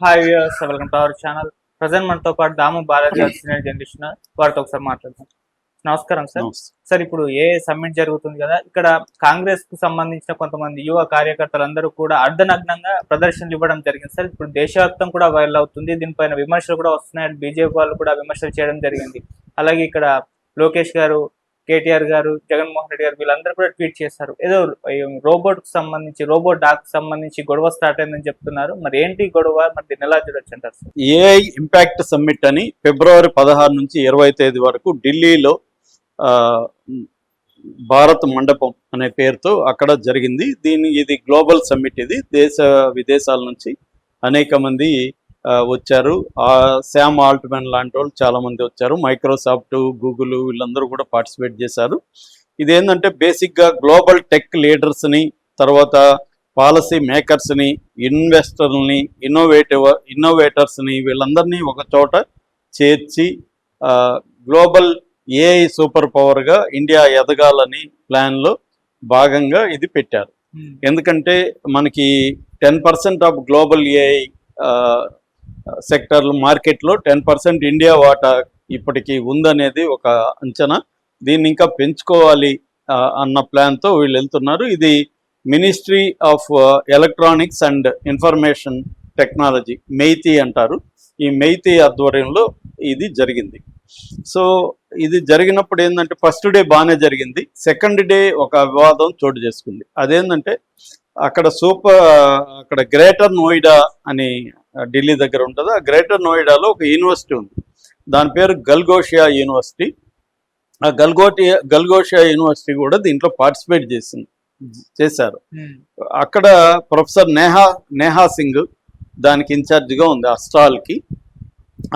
Hi viewers, welcome to our channel. Present మనతో పాటు దాము బాలాజీ గారు, సీనియర్ జర్నలిస్ట్ ఉన్నారు. వారితో ఒకసారి మాట్లాడదాం. నమస్కారం సార్. నమస్తే. సార్, ఇప్పుడు సమ్మిట్ జరుగుతుంది కదా, ఇక్కడ కాంగ్రెస్ కు సంబంధించిన కొంతమంది యువ కార్యకర్తలందరూ కూడా అర్ధనగ్నంగా ప్రదర్శనలు ఇవ్వడం జరిగింది సార్. ఇప్పుడు దేశవ్యాప్తం కూడా వైరల్ అవుతుంది. దీనిపైన విమర్శలు కూడా వస్తున్నాయి. బీజేపీ వాళ్ళు కూడా విమర్శలు చేయడం జరిగింది. అలాగే ఇక్కడ లోకేష్ గారు, కేటీఆర్ గారు, జగన్మోహన్ రెడ్డి గారు వీళ్ళందరూ కూడా ట్వీట్ చేశారు. ఏదో రోబోట్ కు సంబంధించి, రోబోట్ డాక్ సంబంధించి గొడవ స్టార్ట్ అయిందని చెప్తున్నారు. మరి ఏంటి గొడవ? మరి దీన్ని ఎలా చూడొచ్చు అంటారు సార్? ఏఐ ఇంపాక్ట్ సమ్మిట్ అని ఫిబ్రవరి 16 నుంచి 20 తేదీ వరకు ఢిల్లీలో భారత్ మండపం అనే పేరుతో అక్కడ జరిగింది. ఇది గ్లోబల్ సమ్మిట్. ఇది దేశ విదేశాల నుంచి అనేక మంది వచ్చారు. శామ్ ఆల్ట్మన్ లాంటి వాళ్ళు చాలా మంది వచ్చారు. మైక్రోసాఫ్ట్, గూగుల్ వీళ్ళందరూ కూడా పార్టిసిపేట్ చేశారు. ఇదేంటంటే బేసిక్గా గ్లోబల్ టెక్ లీడర్స్ని, తర్వాత పాలసీ మేకర్స్ని, ఇన్వెస్టర్ని, ఇన్నోవేటర్స్ని వీళ్ళందరినీ ఒక చోట చేర్చి గ్లోబల్ ఏఐ సూపర్ పవర్గా ఇండియా ఎదగాలని ప్లాన్లో భాగంగా ఇది పెట్టారు. ఎందుకంటే మనకి 10% ఆఫ్ గ్లోబల్ ఏఐ సెక్టర్ మార్కెట్లో 10% ఇండియా వాటా ఇప్పటికీ ఉందనేది ఒక అంచనా. దీన్ని ఇంకా పెంచుకోవాలి అన్న ప్లాన్తో వీళ్ళు వెళ్తున్నారు. ఇది ministry of electronics and information technology, Meitei అంటారు. ఈ మెయితీ ఆధ్వర్యంలో ఇది జరిగింది. సో ఇది జరిగినప్పుడు ఏంటంటే ఫస్ట్ డే బాగానే జరిగింది. సెకండ్ డే ఒక వివాదం చోటు చేసుకుంది. అదేంటంటే అక్కడ గ్రేటర్ నోయిడా అని ఢిల్లీ దగ్గర ఉంటుంది. ఆ గ్రేటర్ నోయిడాలో ఒక యూనివర్సిటీ ఉంది. దాని పేరు గల్గోషియా యూనివర్సిటీ. ఆ గల్గోషియా యూనివర్సిటీ కూడా దీంట్లో పార్టిసిపేట్ చేశారు. అక్కడ ప్రొఫెసర్ నేహా సింగ్ దానికి ఇన్ఛార్జిగా ఉంది ఆ స్టాల్కి.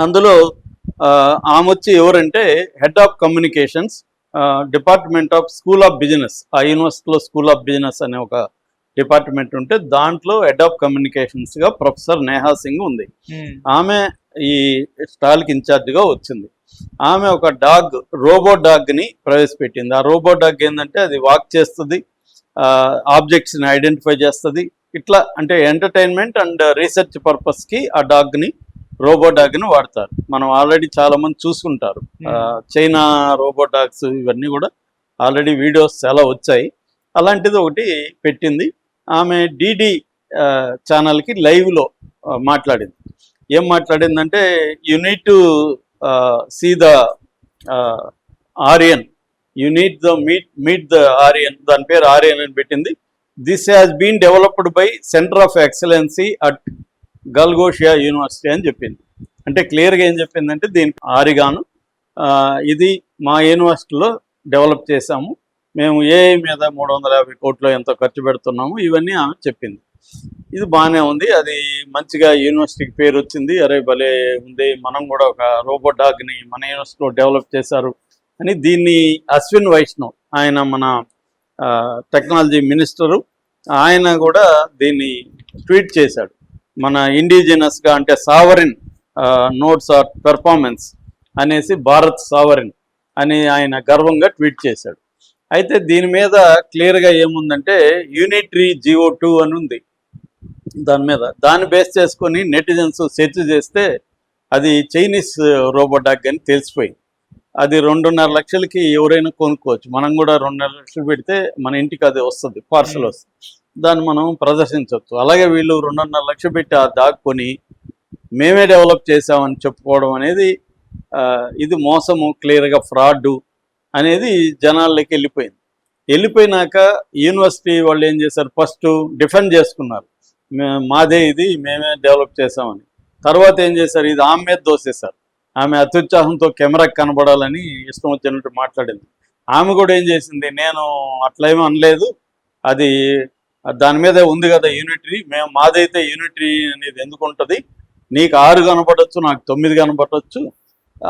అందులో ఆమె వచ్చి ఎవరంటే head of communications, department of school of business. ఆ యూనివర్సిటీలో స్కూల్ ఆఫ్ బిజినెస్ అనే ఒక డిపార్ట్మెంట్ ఉంటే దాంట్లో హెడ్ ఆఫ్ కమ్యూనికేషన్స్గా ప్రొఫెసర్ నేహా సింగ్ ఉంది. ఆమె ఈ స్టాల్కి ఇన్ఛార్జిగా వచ్చింది. ఆమె ఒక రోబో డాగ్ని ప్రవేశపెట్టింది. ఆ రోబో డాగ్ ఏంటంటే అది వాక్ చేస్తుంది, ఆబ్జెక్ట్స్ని ఐడెంటిఫై చేస్తుంది. ఇట్లా అంటే ఎంటర్టైన్మెంట్ అండ్ రీసెర్చ్ పర్పస్కి ఆ రోబో డాగ్ని వాడతారు. మనం ఆల్రెడీ చాలా మంది చూసుకుంటారు. చైనా రోబో డాగ్స్ ఇవన్నీ కూడా ఆల్రెడీ వీడియోస్ చాలా వచ్చాయి. అలాంటిది ఒకటి పెట్టింది. ఆమె డిడి ఛానల్కి లైవ్లో మాట్లాడింది. ఏం మాట్లాడిందంటే, you need to see the Orion, you need the meet the Orion. దాని పేరు ఆరియన్ అని పెట్టింది. This has been developed by centre of excellency at Galgotias University అని చెప్పింది. అంటే క్లియర్గా ఏం చెప్పిందంటే, దీనికి ఆరిగాను ఇది మా యూనివర్సిటీలో డెవలప్ చేశాము, మేము ఏఐ మీద 350 కోట్లు ఎంతో ఖర్చు పెడుతున్నాము, ఇవన్నీ ఆమె చెప్పింది. ఇది బాగానే ఉంది. అది మంచిగా యూనివర్సిటీకి పేరు వచ్చింది. అరే భలే ఉంది, మనం కూడా ఒక రోబో డాగ్ని మన యూనివర్సిటీలో డెవలప్ చేశారు అని. దీన్ని అశ్విన్ వైష్ణవ్, ఆయన మన టెక్నాలజీ మినిస్టరు, ఆయన కూడా దీన్ని ట్వీట్ చేశాడు. మన ఇండిజినస్గా అంటే సావరిన్ నోట్స్ ఆర్ పెర్ఫార్మెన్స్ అనేసి భారత్ సావరిన్ అని ఆయన గర్వంగా ట్వీట్ చేశాడు. అయితే దీని మీద క్లియర్గా ఏముందంటే యూనిటరీ GO2 అని ఉంది. దాన్ని బేస్ చేసుకొని నెటిజన్స్ సెర్చ్ చేస్తే అది చైనీస్ రోబోడాగ్ అని తెలిసిపోయింది. అది 2.5 లక్షలకి ఎవరైనా కొనుక్కోవచ్చు. మనం కూడా 2.5 లక్షలు పెడితే మన ఇంటికి అది వస్తుంది, పార్సల్ వస్తుంది. దాన్ని మనం ప్రదర్శించవచ్చు. అలాగే వీళ్ళు 2.5 లక్షలు పెట్టి ఆ డాగ్ కొని మేమే డెవలప్ చేసామని చెప్పుకోవడం అనేది ఇది మోసము, క్లియర్గా ఫ్రాడ్ అనేది జనాల్లోకి వెళ్ళిపోయినాక యూనివర్సిటీ వాళ్ళు ఏం చేశారు, ఫస్ట్ డిఫెండ్ చేసుకున్నారు, మాదే ఇది, మేమే డెవలప్ చేసామని. తర్వాత ఏం చేశారు, ఇది ఆమె మీద దోసేశారు. ఆమె అత్యుత్సాహంతో కెమెరాకి కనబడాలని ఇష్టం వచ్చినట్టు మాట్లాడింది. ఆమె కూడా ఏం చేసింది, నేను అట్లేమీ అనలేదు, అది దాని మీద ఉంది కదా యూనిటరీ, మాదైతే యూనిటరీ అనేది ఎందుకు ఉంటుంది, నీకు 6 కనపడవచ్చు, నాకు 9 కనపడవచ్చు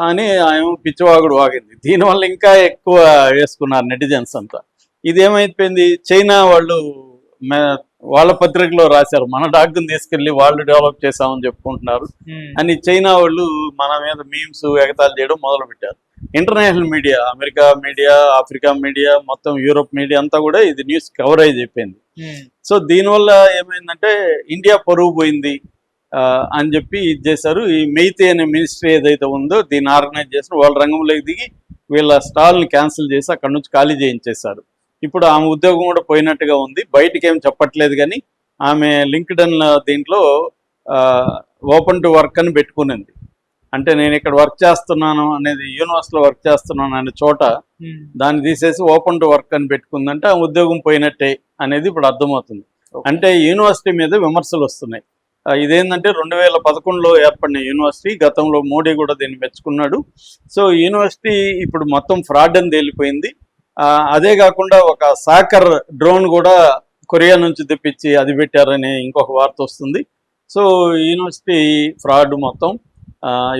అని ఆయన పిచ్చివాగుడు వాగింది. దీనివల్ల ఇంకా ఎక్కువ వేసుకున్నారు నెటిజన్స్ అంతా. ఇదేమైపోయింది, చైనా వాళ్ళు వాళ్ళ పత్రికలో రాశారు, మన డాగ్ని తీసుకెళ్ళి వాళ్ళు డెవలప్ చేసామని చెప్పుకుంటున్నారు అని. చైనా వాళ్ళు మన మీద మీమ్స్ ఎగతాళి చేయడం మొదలుపెట్టారు. International media, America media, Africa media, మొత్తం యూరోప్ మీడియా అంతా కూడా ఇది న్యూస్ కవరేజ్ అయిపోయింది. సో దీనివల్ల ఏమైందంటే ఇండియా పరువు పోయింది, అని చెప్పి ఇది చేశారు. ఈ మెయితే అనే మినిస్ట్రీ ఏదైతే ఉందో దీన్ని ఆర్గనైజ్ చేసిన వాళ్ళ రంగంలోకి దిగి వీళ్ళ స్టాల్ని క్యాన్సిల్ చేసి అక్కడ నుంచి ఖాళీ చేయించేశారు. ఇప్పుడు ఆమె ఉద్యోగం కూడా పోయినట్టుగా ఉంది. బయటికి ఏం చెప్పట్లేదు, కానీ ఆమె లింక్డ్ఇన్ దీంట్లో ఓపెన్ టు వర్క్ అని పెట్టుకునింది. అంటే నేను ఇక్కడ వర్క్ చేస్తున్నాను అనేది, యూనివర్సిటీలో వర్క్ చేస్తున్నాను అనే చోట దాన్ని తీసేసి ఓపెన్ టు వర్క్ అని పెట్టుకుందంటే ఆ ఉద్యోగం పోయినట్టే అనేది ఇప్పుడు అర్థమవుతుంది. అంటే యూనివర్సిటీ మీద విమర్శలు వస్తున్నాయి. ఇదేంటంటే 2011లో ఏర్పడిన యూనివర్సిటీ, గతంలో మోడీ కూడా దీన్ని మెచ్చుకున్నాడు. సో యూనివర్సిటీ ఇప్పుడు మొత్తం ఫ్రాడ్ అని తేలిపోయింది. అదే కాకుండా ఒక సాకర్ డ్రోన్ కూడా కొరియా నుంచి తెప్పించి అది పెట్టారని ఇంకొక వార్త వస్తుంది. సో యూనివర్సిటీ ఫ్రాడ్ మొత్తం.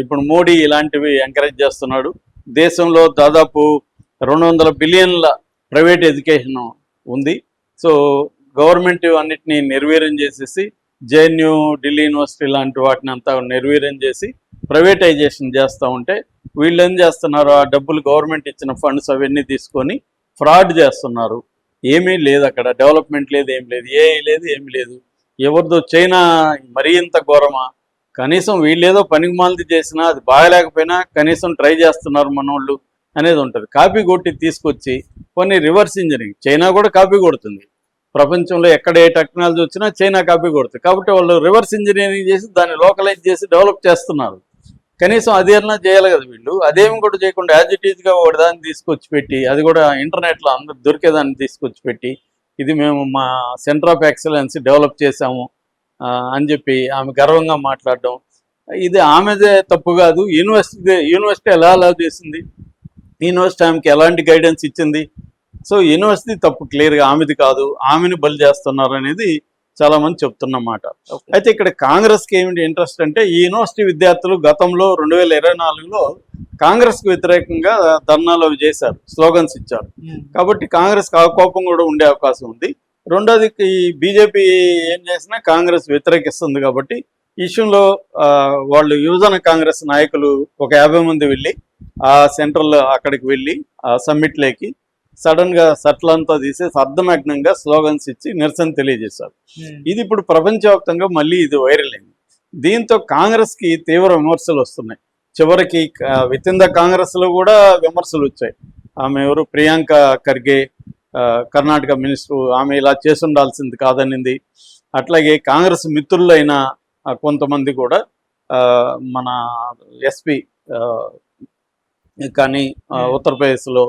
ఇప్పుడు మోడీ ఇలాంటివి ఎంకరేజ్ చేస్తున్నాడు. దేశంలో దాదాపు 200 బిలియన్ల ప్రైవేట్ ఎడ్యుకేషన్ ఉంది. సో గవర్నమెంట్ అన్నిటినీ నిర్వీర్యం చేసేసి జేఎన్యూ, ఢిల్లీ యూనివర్సిటీ లాంటి వాటిని అంతా నిర్వీర్యం చేసి ప్రైవేటైజేషన్ చేస్తూ ఉంటే వీళ్ళు ఏం చేస్తున్నారు, ఆ డబ్బులు గవర్నమెంట్ ఇచ్చిన ఫండ్స్ అవన్నీ తీసుకొని ఫ్రాడ్ చేస్తున్నారు. ఏమీ లేదు అక్కడ, డెవలప్మెంట్ లేదు, ఏం లేదు, ఏమీ లేదు. ఎవరిదో చైనా మరీ ఇంత ఘోరమా? కనీసం వీళ్ళేదో పనికిమాలిది చేసినా అది బాగలేకపోయినా కనీసం ట్రై చేస్తున్నారు మనోళ్ళు అనేది ఉంటుంది. కాపీ కొట్టి తీసుకొచ్చి కొన్ని రివర్స్ ఇంజనీరింగ్, చైనా కూడా కాపీ కొడుతుంది. ప్రపంచంలో ఎక్కడ ఏ టెక్నాలజీ వచ్చినా చైనా కాపీ కొడుతుంది. కాబట్టి వాళ్ళు రివర్స్ ఇంజనీరింగ్ చేసి దాన్ని లోకలైజ్ చేసి డెవలప్ చేస్తున్నారు. కనీసం అదేనా చేయాలి కదా వీళ్ళు. అదేమి కూడా చేయకుండా యాజ్ ఇట్ ఈజ్గా ఒక దాన్ని తీసుకొచ్చి పెట్టి, అది కూడా ఇంటర్నెట్లో అందరు దొరికేదాన్ని తీసుకొచ్చి పెట్టి, ఇది మేము మా సెంటర్ ఆఫ్ ఎక్సలెన్స్ డెవలప్ చేశాము అని చెప్పి ఆమె గర్వంగా మాట్లాడడం, ఇది ఆమెదే తప్పు కాదు. యూనివర్సిటీ ఎలా చేసింది, యూనివర్సిటీ ఆమెకి ఎలాంటి గైడెన్స్ ఇచ్చింది? సో యూనివర్సిటీ తప్పు క్లియర్గా ఆమెది కాదు, ఆమెను బలి చేస్తున్నారు అనేది చాలా మంది చెప్తున్నమాట. అయితే ఇక్కడ కాంగ్రెస్కి ఏమిటి ఇంట్రెస్ట్ అంటే, ఈ యూనివర్సిటీ విద్యార్థులు గతంలో 2024లో కాంగ్రెస్కి వ్యతిరేకంగా ధర్నాలు చేశారు, స్లోగన్స్ ఇచ్చారు. కాబట్టి కాంగ్రెస్కి ఆ కోపం కూడా ఉండే అవకాశం ఉంది. రెండోది, ఈ బీజేపీ ఏం చేసినా కాంగ్రెస్ వ్యతిరేకిస్తుంది. కాబట్టి ఇష్యూలో వాళ్ళు యువజన కాంగ్రెస్ నాయకులు ఒక 50 మంది వెళ్ళి ఆ సెంట్రల్ అక్కడికి వెళ్ళి ఆ సమ్మిట్లోకి సడన్గా సట్లంతా తీసేసి అర్ధనగ్నంగా స్లోగన్స్ ఇచ్చి నిరసన తెలియజేశారు. ఇది ఇప్పుడు ప్రపంచవ్యాప్తంగా మళ్ళీ ఇది వైరల్ అయింది. దీంతో కాంగ్రెస్కి తీవ్ర విమర్శలు వస్తున్నాయి. చివరికి విత్ ఇన్ ద కాంగ్రెస్లో కూడా విమర్శలు వచ్చాయి. ఆమె ఎవరు, ప్రియాంక ఖర్గే, కర్ణాటక మినిస్టర్, ఆమె ఇలా చేసి ఉండాల్సింది కాదనింది. అట్లాగే కాంగ్రెస్ మిత్రులైన కొంతమంది కూడా మన ఎస్పీ కానీ ఉత్తరప్రదేశ్లో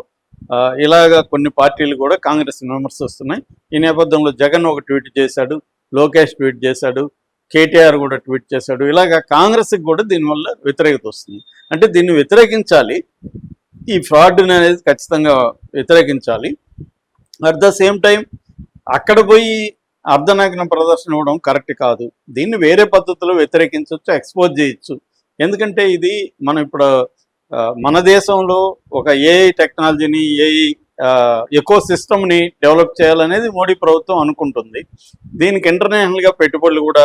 ఇలాగా కొన్ని పార్టీలు కూడా కాంగ్రెస్ విమర్శ వస్తున్నాయి. ఈ నేపథ్యంలో జగన్ ఒక ట్వీట్ చేశాడు, లోకేష్ ట్వీట్ చేశాడు, కేటీఆర్ కూడా ట్వీట్ చేశాడు. ఇలాగా కాంగ్రెస్కి కూడా దీనివల్ల వ్యతిరేకత వస్తుంది. అంటే దీన్ని వ్యతిరేకించాలి, ఈ ఫ్రాడ్ అనేది ఖచ్చితంగా వ్యతిరేకించాలి. అట్ ద సేమ్ టైం అక్కడ పోయి అర్ధనగ్న ప్రదర్శన ఇవ్వడం కరెక్ట్ కాదు. దీన్ని వేరే పద్ధతిలో వ్యతిరేకించవచ్చు, ఎక్స్పోజ్ చేయొచ్చు. ఎందుకంటే ఇది మనం ఇప్పుడు మన దేశంలో ఒక ఏఐ టెక్నాలజీని, ఏఐ ఎకో సిస్టమ్ని డెవలప్ చేయాలనేది మోడీ ప్రభుత్వం అనుకుంటుంది. దీనికి ఇంటర్నేషనల్గా పెట్టుబడులు కూడా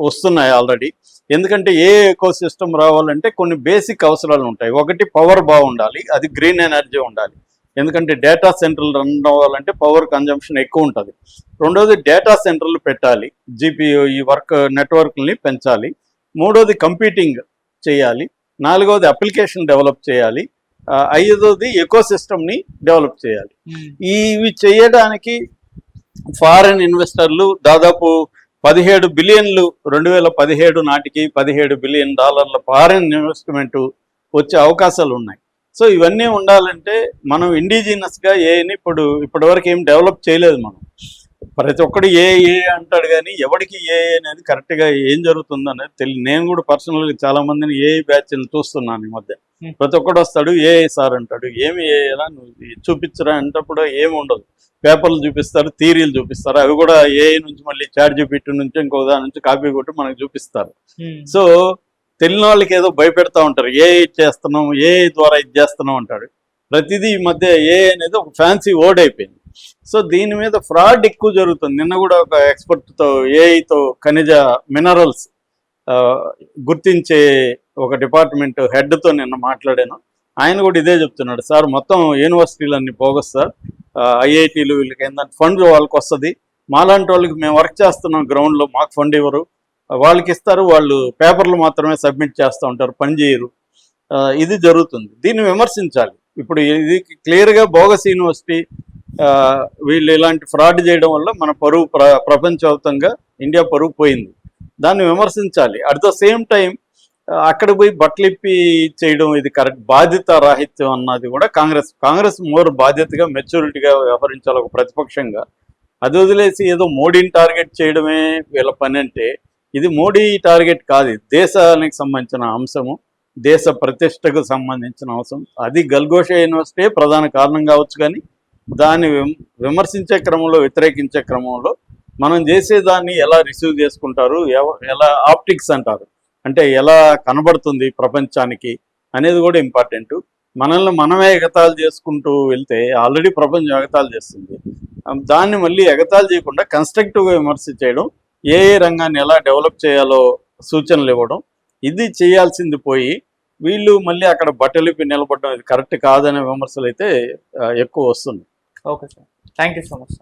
వస్తున్నాయి ఆల్రెడీ. ఎందుకంటే ఏ ఎకో సిస్టమ్ రావాలంటే కొన్ని బేసిక్ అవసరాలు ఉంటాయి. ఒకటి, పవర్ బాగుండాలి, అది గ్రీన్ ఎనర్జీ ఉండాలి. ఎందుకంటే డేటా సెంటర్లు రన్ అవ్వాలంటే పవర్ కన్జంప్షన్ ఎక్కువ ఉంటుంది. రెండోది, డేటా సెంటర్లు పెట్టాలి, జీపీయూ ఈ నెట్వర్క్ని పెంచాలి. మూడోది, కంప్యూటింగ్ చేయాలి. నాలుగోది, అప్లికేషన్ డెవలప్ చేయాలి. ఐదోది, ఎకో సిస్టమ్ని డెవలప్ చేయాలి. ఇవి చేయడానికి ఫారెన్ ఇన్వెస్టర్లు దాదాపు 17 బిలియన్లు 2017 నాటికి $17 బిలియన్ ఫారెన్ ఇన్వెస్ట్మెంట్ వచ్చే అవకాశాలు ఉన్నాయి. సో ఇవన్నీ ఉండాలంటే మనం ఇండిజినస్గా ఏని ఇప్పటివరకు ఏం డెవలప్ చేయలేదు. మనం ప్రతి ఒక్కడు ఏ అంటాడు, కానీ ఎవరికి ఏ అనేది కరెక్ట్గా ఏం జరుగుతుంది అనేది తెలియదు. నేను కూడా పర్సనల్గా చాలా మందిని ఏ బ్యాచ్ని చూస్తున్నాను ఈ మధ్య. ప్రతి ఒక్కడు వస్తాడు, ఏ సార్ అంటాడు, ఏమి ఏలా నువ్వు చూపించరా అంటప్పుడు ఏమి ఉండదు. పేపర్లు చూపిస్తారు, థియరీలు చూపిస్తారు, అవి కూడా ఏ నుంచి మళ్ళీ చాట్ జీపీటీ నుంచి ఇంకొక దాని నుంచి కాపీ కొట్టి మనకు చూపిస్తారు. సో తెలియని వాళ్ళకి ఏదో భయపెడతా ఉంటారు, ఏ చేస్తున్నాం, ఏ ద్వారా ఇది చేస్తున్నాం అంటాడు. ప్రతిదీ ఈ మధ్య ఏ అనేది ఒక ఫ్యాన్సీ వర్డ్ అయిపోయింది. సో దీని మీద ఫ్రాడ్ ఎక్కువ జరుగుతుంది. నిన్న కూడా ఒక ఎక్స్పర్ట్తో, ఏఐతో ఖనిజ మినరల్స్ గుర్తించే ఒక డిపార్ట్మెంట్ హెడ్తో నిన్న మాట్లాడాను. ఆయన కూడా ఇదే చెప్తున్నాడు, సార్ మొత్తం యూనివర్సిటీలన్నీ పోగొస్ సార్, ఐఐటీలు వీళ్ళకి ఏంటంటే ఫండ్ వాళ్ళకి వస్తుంది, మాలాంటి వాళ్ళకి మేము వర్క్ చేస్తున్నాం గ్రౌండ్లో, మాకు ఫండ్ ఇవ్వరు, వాళ్ళకి ఇస్తారు, వాళ్ళు పేపర్లు మాత్రమే సబ్మిట్ చేస్తూ ఉంటారు, పని చేయరు. ఇది జరుగుతుంది. దీన్ని విమర్శించాలి. ఇప్పుడు ఇది క్లియర్గా బోగస్ యూనివర్సిటీ, వీళ్ళు ఇలాంటి ఫ్రాడ్ చేయడం వల్ల మన పరువు ప్రపంచవ్యాప్తంగా ఇండియా పరువు పోయింది. దాన్ని విమర్శించాలి. అట్ ద సేమ్ టైం అక్కడ పోయి బట్టలిప్పి చేయడం ఇది కరెక్ట్, బాధ్యత రాహిత్యం అన్నది కూడా కాంగ్రెస్ మోర్ బాధ్యతగా మెచ్యూరిటీగా వ్యవహరించాలి ఒక ప్రతిపక్షంగా. అది వదిలేసి ఏదో మోడీని టార్గెట్ చేయడమే వీళ్ళ పని అంటే, ఇది మోడీ టార్గెట్ కాదు, ఇది దేశానికి సంబంధించిన అంశము, దేశ ప్రతిష్టకు సంబంధించిన అంశం. అది గల్గోషా యూనివర్సిటీ ప్రధాన కారణం కావచ్చు, కానీ దాన్ని విమర్శించే క్రమంలో, వ్యతిరేకించే క్రమంలో మనం చేసేదాన్ని ఎలా రిసీవ్ చేసుకుంటారు, ఎలా ఆప్టిక్స్ అంటారు, అంటే ఎలా కనబడుతుంది ప్రపంచానికి అనేది కూడా ఇంపార్టెంట్. మనల్ని మనమే ఎగతాళి చేసుకుంటూ వెళ్తే ఆల్రెడీ ప్రపంచం ఎగతాళి చేస్తుంది. దాన్ని మళ్ళీ ఎగతాళి చేయకుండా కన్స్ట్రక్టివ్గా విమర్శ చేయడం, ఏ రంగాన్ని ఎలా డెవలప్ చేయాలో సూచనలు ఇవ్వడం, ఇది చేయాల్సింది పోయి వీళ్ళు మళ్ళీ అక్కడ బట్టలిపి నిలబడడం ఇది కరెక్ట్ కాదనే విమర్శలు అయితే ఎక్కువ వస్తుంది. Okay sir, thank you so much sir.